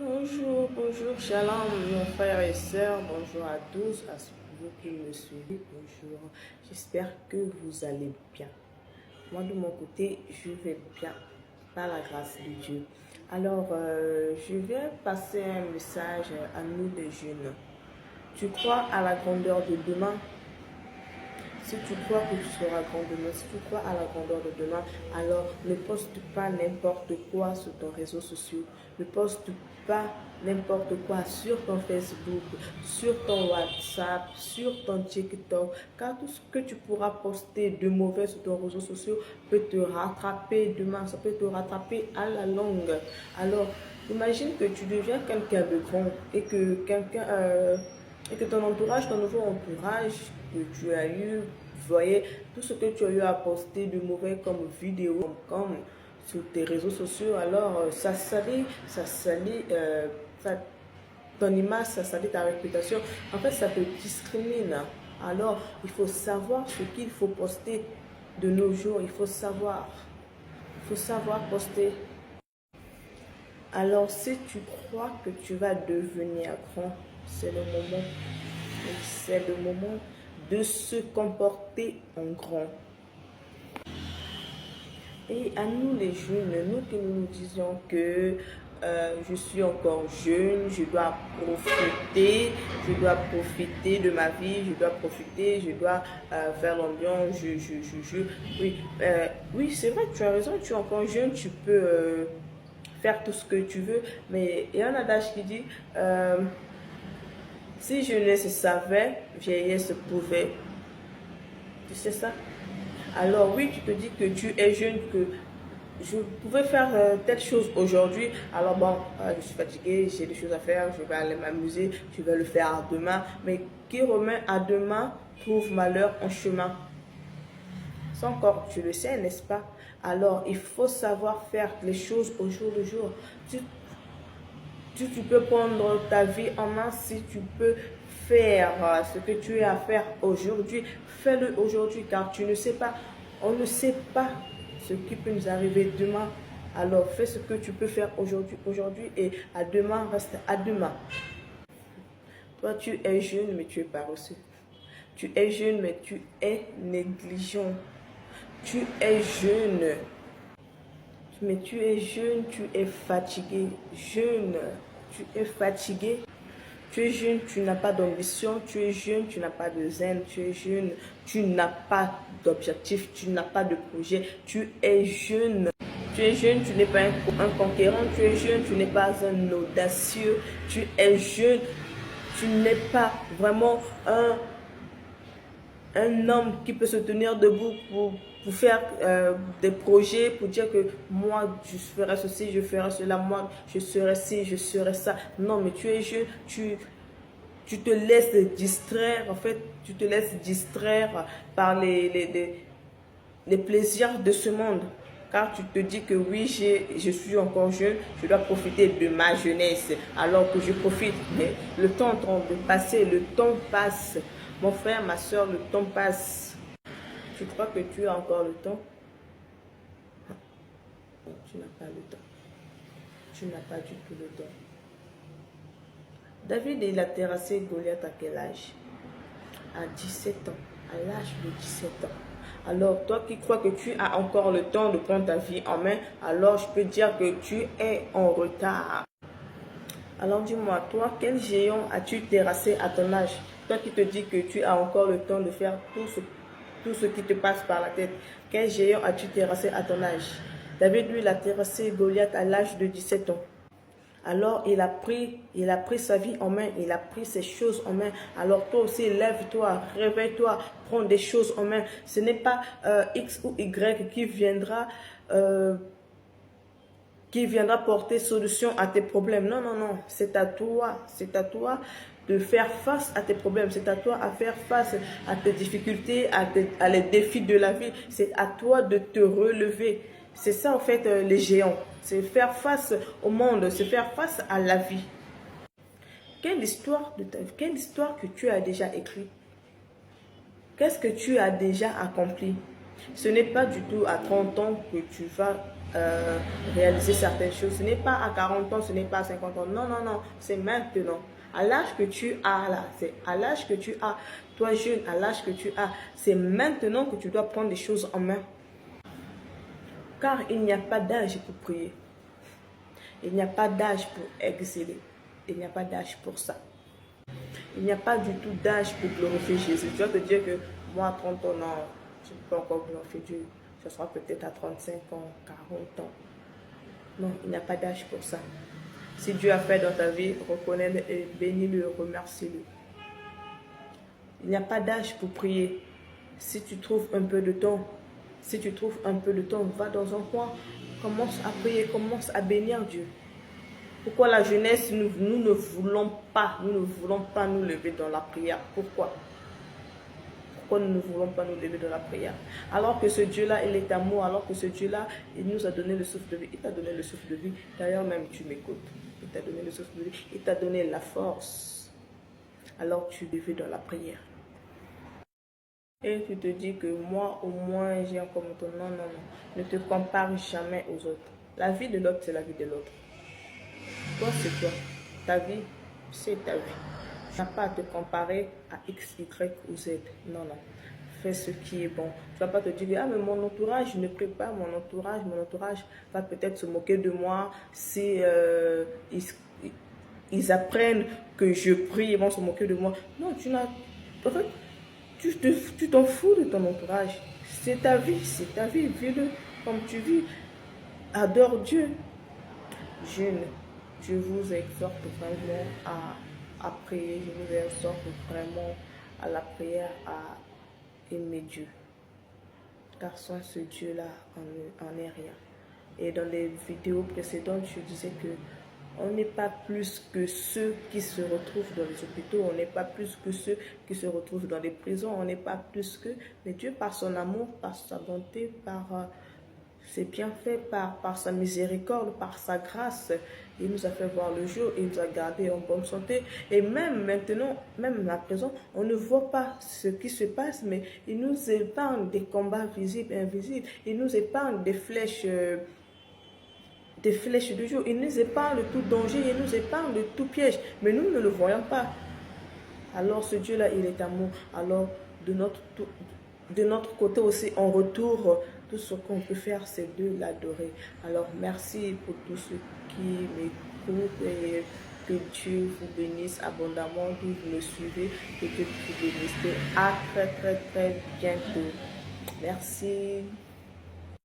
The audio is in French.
Bonjour, bonjour, shalom, mes frères et sœurs, bonjour à tous, à vous qui me suivez, bonjour. J'espère que vous allez bien. Moi, de mon côté, je vais bien, par la grâce de Dieu. Alors, je viens passer un message à nous les jeunes. Tu crois à la grandeur de demain? Si tu crois que tu seras grand demain, si tu crois à la grandeur de demain, alors ne poste pas n'importe quoi sur ton réseau social. Ne poste pas n'importe quoi sur ton Facebook, sur ton WhatsApp, sur ton TikTok. Car tout ce que tu pourras poster de mauvais sur ton réseau social peut te rattraper demain. Ça peut te rattraper à la longue. Alors, imagine que tu deviens quelqu'un de grand et que ton entourage, ton nouveau entourage que tu as eu, vous voyez, tout ce que tu as eu à poster de mauvais comme vidéo, comme sur tes réseaux sociaux, alors ça salit ton image, ça salit ta réputation. En fait, ça te discrimine. Alors, il faut savoir ce qu'il faut poster de nos jours. Il faut savoir poster. Alors, si tu crois que tu vas devenir grand, c'est le moment. C'est le moment de se comporter en grand. Et à nous les jeunes, nous qui nous disions que je suis encore jeune, je dois profiter de ma vie, je dois profiter, je dois faire l'ambiance, Oui, oui c'est vrai, tu as raison, tu es encore jeune, tu peux faire tout ce que tu veux, mais il y a un adage qui dit si jeunesse savait, vieillesse pouvait. Tu sais ça? Alors oui, tu te dis que tu es jeune, que je pouvais faire telle chose aujourd'hui. Alors bon, je suis fatiguée, j'ai des choses à faire, je vais aller m'amuser, je vais le faire demain. Mais qui remet à demain trouve malheur en chemin. Ça encore, tu le sais, n'est-ce pas? Alors, il faut savoir faire les choses au jour le jour. Tu peux prendre ta vie en main si tu peux faire ce que tu as à faire aujourd'hui. Fais-le aujourd'hui car tu ne sais pas, on ne sait pas ce qui peut nous arriver demain. Alors fais ce que tu peux faire aujourd'hui et à demain, reste à demain. Toi tu es jeune mais tu es paresseux. Tu es jeune mais tu es négligent. Tu es jeune. Mais tu es jeune, tu es fatigué. Jeune, tu es fatigué. Tu es jeune, tu n'as pas d'ambition. Tu es jeune, tu n'as pas de zen. Tu es jeune, tu n'as pas d'objectif. Tu n'as pas de projet. Tu es jeune. Tu es jeune, tu n'es pas un conquérant. Tu es jeune, tu n'es pas un audacieux. Tu es jeune, tu n'es pas vraiment un homme qui peut se tenir debout pour faire des projets, pour dire que moi, je ferai ceci, je ferai cela, moi, je serai ci, je serai ça. Non, mais tu es jeune, tu te laisses distraire, en fait, tu te laisses distraire par les plaisirs de ce monde. Car tu te dis que oui, je suis encore jeune, je dois profiter de ma jeunesse alors que je profite. Mais le temps est en train de passer, le temps passe. Mon frère, ma soeur, le temps passe. Tu crois que tu as encore le temps? Non, tu n'as pas le temps. Tu n'as pas du tout le temps. David, il a terrassé Goliath à quel âge? À 17 ans. À l'âge de 17 ans. Alors, toi qui crois que tu as encore le temps de prendre ta vie en main, alors je peux dire que tu es en retard. Alors dis-moi, toi, quel géant as-tu terrassé à ton âge? Toi qui te dis que tu as encore le temps de faire tout ce qui te passe par la tête. Quel géant as-tu terrassé à ton âge? David, lui, il a terrassé Goliath à l'âge de 17 ans. Alors, il a pris sa vie en main, il a pris ses choses en main. Alors, toi aussi, lève-toi, réveille-toi, prends des choses en main. Ce n'est pas X ou Y qui viendra porter solution à tes problèmes. Non, non, non, c'est à toi de faire face à tes problèmes. C'est à toi à faire face à tes difficultés, à les défis de la vie. C'est à toi de te relever. C'est ça, en fait, les géants. C'est faire face au monde, c'est faire face à la vie. Quelle histoire que tu as déjà écrite? Qu'est-ce que tu as déjà accompli? Ce n'est pas du tout à 30 ans que tu vas réaliser certaines choses. Ce n'est pas à 40 ans, ce n'est pas à 50 ans. Non, non, non, c'est maintenant. À l'âge que tu as là, c'est à l'âge que tu as, toi jeune, à l'âge que tu as, c'est maintenant que tu dois prendre les choses en main. Car il n'y a pas d'âge pour prier. Il n'y a pas d'âge pour exceller. Il n'y a pas d'âge pour ça. Il n'y a pas du tout d'âge pour glorifier Jésus. Tu vas te dire que moi, à 30 ans, non, je ne peux pas encore glorifier Dieu. Ce sera peut-être à 35 ans, 40 ans. Non, il n'y a pas d'âge pour ça. Si Dieu a fait dans ta vie, reconnais-le et bénis-le, remercie-le. Il n'y a pas d'âge pour prier. Si tu trouves un peu de temps, va dans un coin, commence à prier, commence à bénir Dieu. Pourquoi la jeunesse, nous ne voulons pas nous lever dans la prière? Pourquoi? Pourquoi nous ne voulons pas nous lever dans la prière? Alors que ce Dieu-là, il est amour, alors que ce Dieu-là, il nous a donné le souffle de vie. Il t'a donné le souffle de vie. D'ailleurs, même tu m'écoutes. Il t'a donné le souffle de vie. Il t'a donné la force. Alors tu lever dans la prière. Et tu te dis que moi, au moins, j'ai encore mon temps. Non, non, non. Ne te compare jamais aux autres. La vie de l'autre, c'est la vie de l'autre. Toi, c'est toi. Ta vie, c'est ta vie. Tu n'as pas à te comparer à X, Y ou Z. Non, non. Fais ce qui est bon. Tu ne vas pas te dire, ah, mais mon entourage ne prie pas. Mon entourage va peut-être se moquer de moi si ils apprennent que je prie, ils vont se moquer de moi. Non, tu n'as... En fait, tu t'en fous de ton entourage. C'est ta vie, vis-le comme tu vis. Adore Dieu. Je vous exhorte vraiment à prier. Je vous exhorte vraiment à la prière, à aimer Dieu. Car sans ce Dieu-là, on n'est rien. Et dans les vidéos précédentes, je disais que on n'est pas plus que ceux qui se retrouvent dans les hôpitaux, on n'est pas plus que ceux qui se retrouvent dans les prisons, on n'est pas plus que... Mais Dieu, par son amour, par sa bonté, par ses bienfaits, par sa miséricorde, par sa grâce, il nous a fait voir le jour, il nous a gardés en bonne santé. Et même maintenant, même à présent, on ne voit pas ce qui se passe, mais il nous épargne des combats visibles et invisibles. Il nous épargne des flèches de jour. Il nous épargne de tout danger, il nous épargne de tout piège. Mais nous ne le voyons pas. Alors ce Dieu-là, il est amour. Alors de notre côté aussi, en retour, tout ce qu'on peut faire, c'est de l'adorer. Alors merci pour tous ceux qui m'écoutent et que Dieu vous bénisse abondamment, que vous me suivez, que Dieu vous bénisse. À très très très bientôt. Merci.